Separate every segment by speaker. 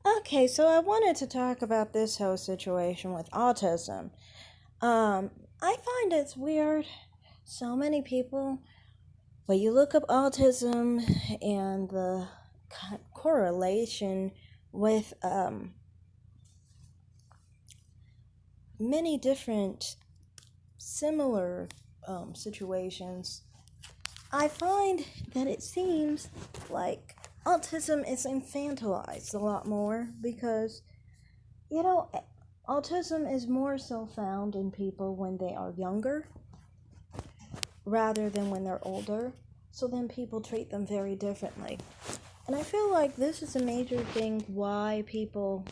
Speaker 1: Okay, so I wanted to talk about this whole situation with autism. Um, I find it's weird. So many people, when you look up autism and the correlation with many different similar situations, I find that it seems like autism is infantilized a lot more because You know, autism is more so found in people when they are younger rather than when they're older. So then people treat them very differently. And I feel like this is a major thing why people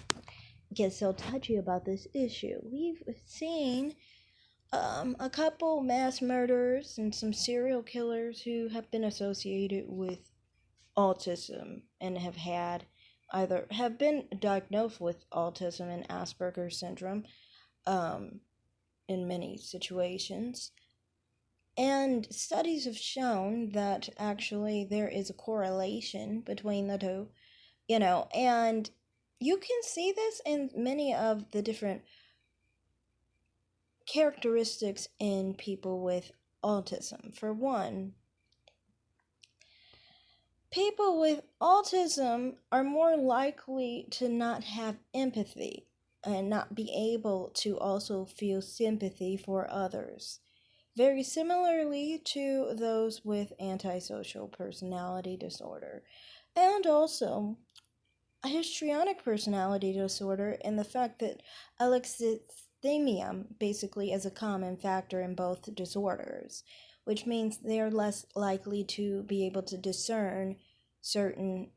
Speaker 1: get so touchy about this issue. We've seen a couple mass murderers and some serial killers who have been associated with autism and have been diagnosed with autism and Asperger's syndrome. Um, in many situations. And studies have shown that actually there is a correlation between the two, and you can see this in many of the different characteristics in people with autism. For one, people with autism are more likely to not have empathy and not be able to also feel sympathy for others. Very similarly to those with antisocial personality disorder, and also a histrionic personality disorder, and the fact that alexithymia basically is a common factor in both disorders, which means they are less likely to be able to discern certain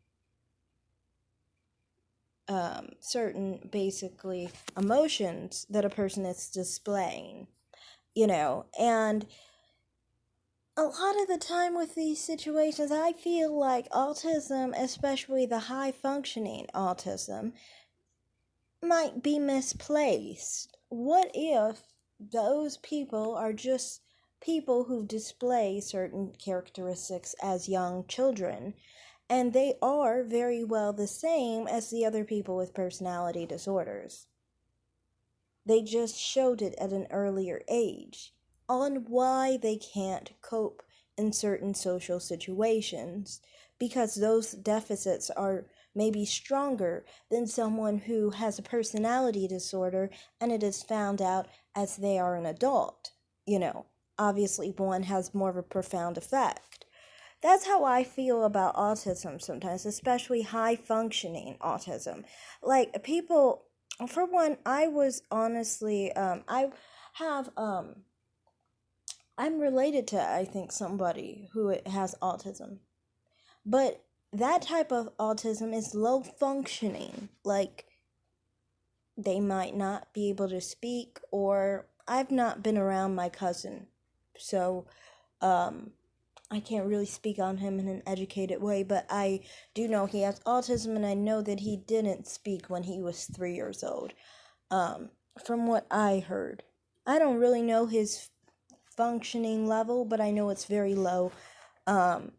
Speaker 1: certain basically emotions that a person is displaying, and a lot of the time with these situations, I feel like autism, especially the high functioning autism, might be misplaced. What if those people are just people who display certain characteristics as young children, and they are very well the same as the other people with personality disorders? They just showed it at an earlier age on why they can't cope in certain social situations because those deficits are maybe stronger than someone who has a personality disorder and it is found out as they are an adult. Obviously, one has more of a profound effect. That's how I feel about autism sometimes, especially high functioning autism. Like people, for one, I was honestly, have, I'm related to, I think, somebody who has autism. But that type of autism is low functioning. Like, they might not be able to speak, or I've not been around my cousin. So, I can't really speak on him in an educated way, but I do know he has autism, and I know that he didn't speak when he was 3 years old. Um, from what I heard, I don't really know his functioning level, but I know it's very low, um,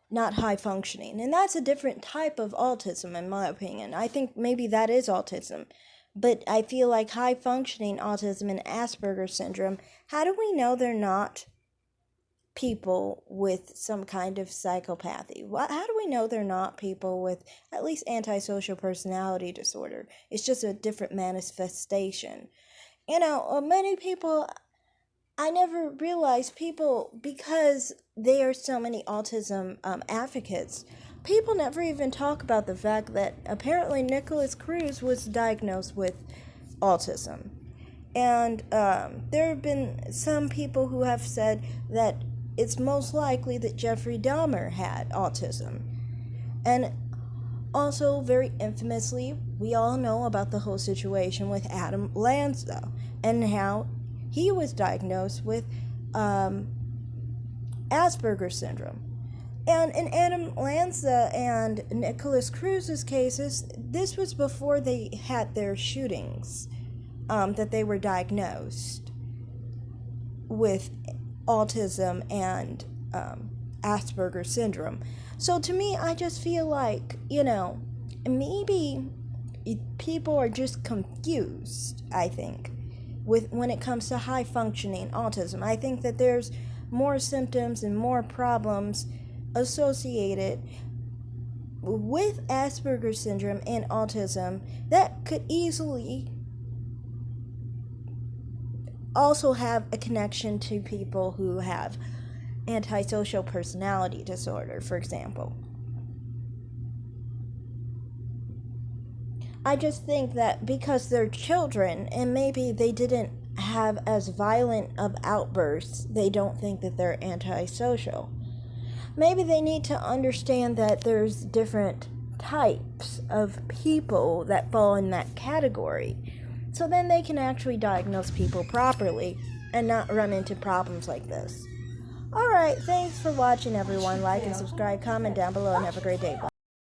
Speaker 1: not high functioning, and that's a different type of autism, in my opinion. I think maybe that is autism, but I feel like high functioning autism and Asperger's syndrome. How do we know they're not people with some kind of psychopathy? How do we know they're not people with at least antisocial personality disorder? It's just a different manifestation. Many people, I never realized people, because there are so many autism advocates, people never even talk about the fact that apparently Nicholas Cruz was diagnosed with autism. And there have been some people who have said that it's most likely that Jeffrey Dahmer had autism. And also, very infamously, we all know about the whole situation with Adam Lanza and how he was diagnosed with um, Asperger's syndrome. And in Adam Lanza and Nicholas Cruz's cases, this was before they had their shootings, that they were diagnosed with autism and Asperger's syndrome. So to me, I just feel like, maybe people are just confused, I think, when it comes to high functioning autism. I think that there's more symptoms and more problems associated with Asperger's syndrome and autism that could easily also have a connection to people who have antisocial personality disorder, for example. I just think that because they're children and maybe they didn't have as violent of outbursts, they don't think that they're antisocial. Maybe they need to understand that there's different types of people that fall in that category. So then they can actually diagnose people properly and not run into problems like this. Alright, thanks for watching everyone. Like and subscribe, comment down below, and have a great day. Bye.